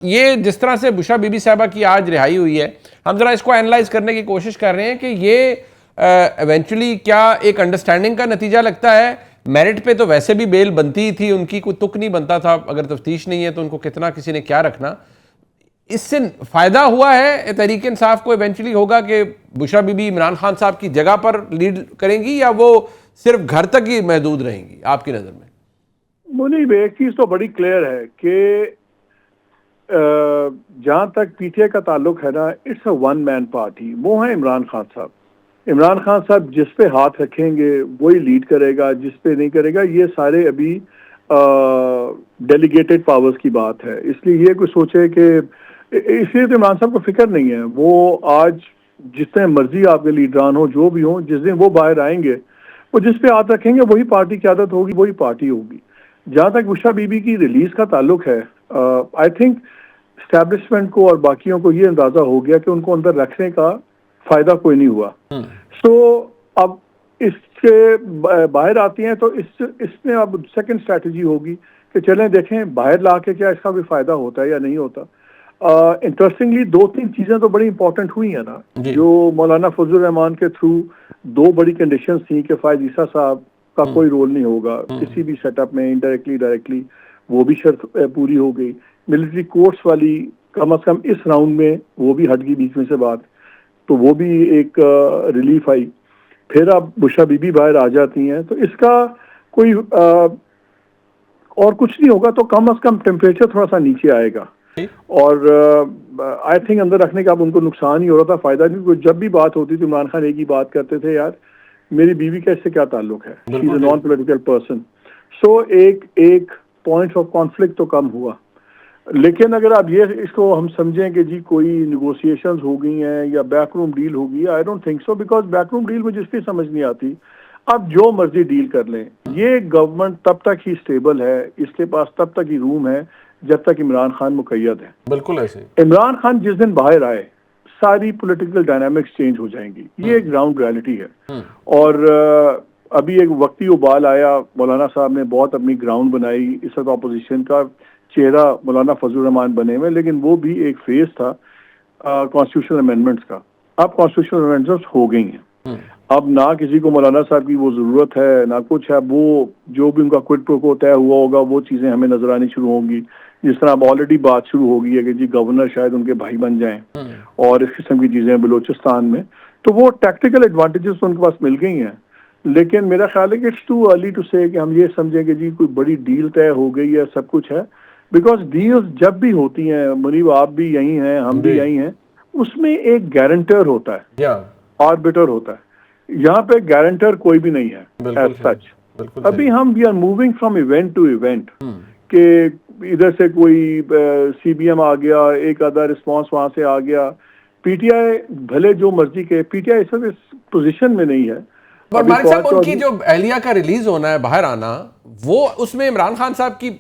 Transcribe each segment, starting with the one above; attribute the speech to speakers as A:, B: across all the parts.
A: یہ جس طرح سے بشرا بی بی صاحبہ کی آج رہائی ہوئی ہے، ہم ذرا اس کو اینالائز کرنے کی کوشش کر رہے ہیں کہ یہ ایونچولی کیا ایک انڈرسٹینڈنگ کا نتیجہ لگتا ہے؟ میرٹ پہ تو ویسے بھی بیل بنتی ہی تھی، ان کی کوئی تک نہیں بنتا تھا، اگر تفتیش نہیں ہے تو ان کو کتنا کسی نے کیا رکھنا. اس سے فائدہ ہوا ہے تحریک انصاف کو ایونچولی ہوگا کہ بشرا بی بی عمران خان صاحب کی جگہ پر لیڈ کریں گی، یا وہ صرف گھر تک ہی محدود رہیں گی آپ کی نظر میں؟
B: منیب ایک چیز تو بڑی کلیئر ہے کہ جہاں تک پی ٹی آئی کا تعلق ہے نا، it's a one man party. وہ ہیں عمران خان صاحب. عمران خان صاحب جس پہ ہاتھ رکھیں گے وہی لیڈ کرے گا، جس پہ نہیں کرے گا. یہ سارے ابھی ڈیلیگیٹڈ پاورز کی بات ہے. اس لیے یہ کوئی سوچے کہ اس لیے تو عمران صاحب کو فکر نہیں ہے. وہ آج جتنے مرضی آپ کے لیڈران ہوں، جو بھی ہوں، جس دن وہ باہر آئیں گے، وہ جس پہ ہاتھ رکھیں گے وہی پارٹی قیادت ہوگی، وہی پارٹی ہوگی. جہاں تک بشرا بی بی کی ریلیز کا تعلق ہے، آئی تھنک اسٹیبلشمنٹ کو اور باقیوں کو یہ اندازہ ہو گیا کہ ان کو اندر رکھنے کا فائدہ کوئی نہیں ہوا. سو اب اس سے باہر آتی ہیں تو اس میں اب سیکنڈ اسٹریٹجی ہوگی کہ چلیں دیکھیں باہر لا کے کیا اس کا بھی فائدہ ہوتا ہے یا نہیں ہوتا. انٹرسٹنگلی 2-3 چیزیں تو بڑی امپورٹنٹ ہوئی ہیں نا، جو مولانا فضل الرحمان کے تھرو 2 بڑی کنڈیشنز تھیں کہ فائز عیسیٰ صاحب کا کوئی رول نہیں ہوگا کسی بھی سیٹ اپ میں، انڈائریکٹلی ڈائریکٹلی. وہ بھی شرط پوری ہو گئی. ملٹری کورٹس والی کم از کم اس راؤنڈ میں وہ بھی ہٹ گئی بیچ میں سے بات، تو وہ بھی ایک ریلیف آئی. پھر اب بشرا بی بی باہر آ جاتی ہیں تو اس کا کوئی اور کچھ نہیں ہوگا، تو کم از کم ٹیمپریچر تھوڑا سا نیچے آئے گا. اور آئی تھنک اندر رکھنے کا اب ان کو نقصان ہی ہو رہا تھا، فائدہ نہیں. کیونکہ جب بھی بات ہوتی تھی عمران خان ایک ہی بات کرتے تھے، یار میری بیوی کا اس سے کیا تعلق ہے، شی از اے نان پولیٹیکل پرسن. سو ایک پوائنٹ آف کانفلکٹ تو کم ہوا. لیکن اگر آپ یہ اس کو ہم سمجھیں کہ جی کوئی نیگوسیشنز ہو گئی ہیں یا بیک روم ڈیل ہوگی، I don't think so. Because back room deal مجھے اس کی سمجھ نہیں آتی. اب جو مرضی ڈیل کر لیں، یہ گورنمنٹ تب تک ہی اسٹیبل ہے، اس کے پاس تب تک ہی روم ہے جب تک عمران خان مقید ہے.
A: بالکل ایسے
B: عمران خان جس دن باہر آئے ساری پولیٹیکل ڈائنامکس چینج ہو جائیں گی. یہ ایک گراؤنڈ ریالٹی ہے. اور ابھی ایک وقتی ابال آیا، مولانا صاحب نے بہت اپنی گراؤنڈ بنائی، اس وقت اپوزیشن کا چہرہ مولانا فضل الرحمان بنے ہوئے، لیکن وہ بھی ایک فیز تھا کانسٹیٹیوشنل امینڈمنٹس کا. اب کانسٹیٹیوشنل امینڈمنٹس ہو گئی ہیں. اب نہ کسی کو مولانا صاحب کی وہ ضرورت ہے نہ کچھ ہے. وہ جو بھی ان کا کوئڈ پرو کو طے ہوا ہوگا وہ چیزیں ہمیں نظر آنی شروع ہوں گی. جس طرح اب آلریڈی بات شروع ہو گئی ہے کہ جی گورنر شاید ان کے بھائی بن جائیں اور اس قسم کی چیزیں بلوچستان میں. تو وہ ٹیکٹیکل ایڈوانٹیجز تو ان کے پاس مل گئی ہیں. لیکن میرا خیال ہے کہ اٹس ٹو ارلی ٹو سے کہ ہم یہ سمجھیں کہ جی کوئی بڑی ڈیل طے ہو گئی ہے، سب کچھ ہے. بیکاز ڈیلز جب بھی ہوتی ہیں، منیب آپ بھی یہی ہیں، ہم بھی یہی ہیں، اس میں ایک گارنٹر ہوتا ہے، آربٹر ہوتا ہے. یہاں پہ گارنٹر کوئی بھی نہیں ہے ایز سچ. ابھی ہم we are moving from event to event کہ ادھر سے کوئی سی بی ایم آ گیا، ایک آدھا رسپانس وہاں سے آ گیا. پی ٹی آئی بھلے جو مرضی کے، پی ٹی آئی اس وقت اس پوزیشن میں نہیں ہے.
A: پر مالک صاحب ان کی جو اہلیہ کا ریلیز ہونا ہے، باہر آنا، وہ اس میں عمران خان صاحب کی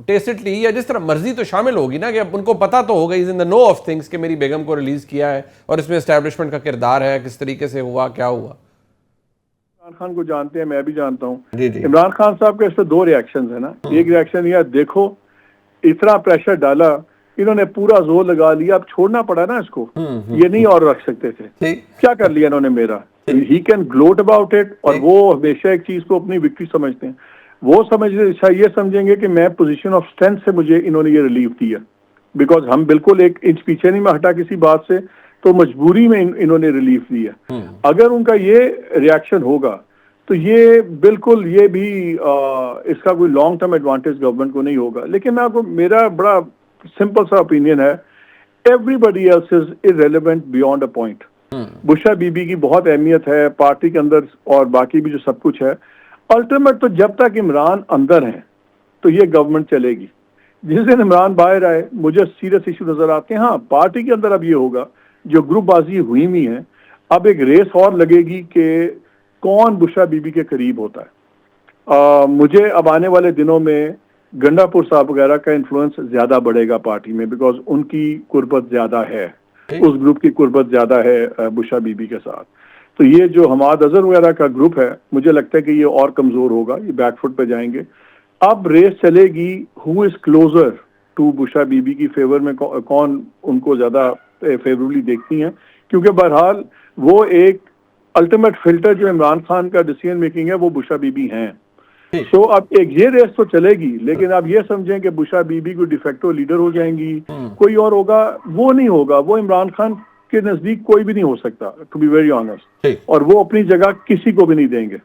A: ٹیسٹلی یا جس طرح مرضی تو شامل ہوگی نا، کہ اب ان کو پتا تو ہوگا از ان دا نو آف تھنگس کہ میری بیگم کو ریلیز کیا ہے اور اس میں اسٹیبلشمنٹ کا کردار ہے، کس طریقے سے ہوا، کیا ہوا.
B: عمران خان کو جانتے ہیں، میں بھی جانتا ہوں. عمران خان صاحب کے اس پہ 2 ریاکشنز ہیں نا. ایک ریاکشن یہ دیکھو اتنا پریشر ڈالا، انہوں نے پورا زور لگا لیا، اب چھوڑنا پڑا نا اس کو، یہ نہیں اور رکھ سکتے تھے. کیا کر لیا انہوں نے میرا، ہی کین گلوٹ اباؤٹ اٹ. اور وہ ہمیشہ ایک چیز کو اپنی وکٹری سمجھتے ہیں. وہ یہ سمجھیں گے کہ میں پوزیشن آف اسٹرینتھ سے مجھے انہوں نے یہ ریلیف دیا. بیکاز ہم بالکل 1 انچ پیچھے نہیں میں ہٹا کسی بات سے، تو مجبوری میں انہوں نے ریلیف دیا. اگر ان کا یہ ریاکشن ہوگا تو یہ بالکل یہ بھی اس کا کوئی لانگ ٹرم ایڈوانٹیج گورنمنٹ کو نہیں ہوگا. لیکن میں آپ کو میرا بڑا سمپل سا اوپینین ہے، everybody else is irrelevant beyond a point. Bushra Bibi کی بہت اہمیت ہے پارٹی کے اندر اور باقی بھی جو سب کچھ ہے. الٹیمیٹ تو جب تک عمران اندر ہیں تو یہ گورنمنٹ چلے گی. جس دن عمران باہر آئے مجھے سیریس ایشو نظر آتے ہیں. ہاں پارٹی کے اندر اب یہ ہوگا جو گروپ بازی ہوئی ہوئی ہیں، اب ایک ریس اور لگے گی کہ کون بشرا بی بی کے قریب ہوتا ہے. مجھے اب آنے والے دنوں میں گنڈا پور صاحب وغیرہ کا انفلوئنس زیادہ بڑھے گا پارٹی میں، بیکاز ان کی قربت زیادہ ہے، اس گروپ کی قربت زیادہ ہے بشرا بی بی کے ساتھ. تو یہ جو حماد اظہر وغیرہ کا گروپ ہے مجھے لگتا ہے کہ یہ اور کمزور ہوگا، یہ بیک فٹ پہ جائیں گے. اب ریس چلے گی who is closer to Bushra Bibi کی فیور میں کون ان کو زیادہ فیوریبلی دیکھتی ہیں، کیونکہ بہرحال وہ ایک الٹیمیٹ فلٹر جو عمران خان کا ڈیسیژن میکنگ ہے وہ بشا بی بی ہیں. سو اب ایک یہ ریس تو چلے گی، لیکن آپ یہ سمجھیں کہ بشا بی بی کو ڈیفیکٹو لیڈر ہو جائیں گی، کوئی اور ہوگا، وہ نہیں ہوگا. وہ عمران خان کے نزدیک کوئی بھی نہیں ہو سکتا، ٹو بی ویری آنیسٹ، اور وہ اپنی جگہ کسی کو بھی نہیں دیں گے.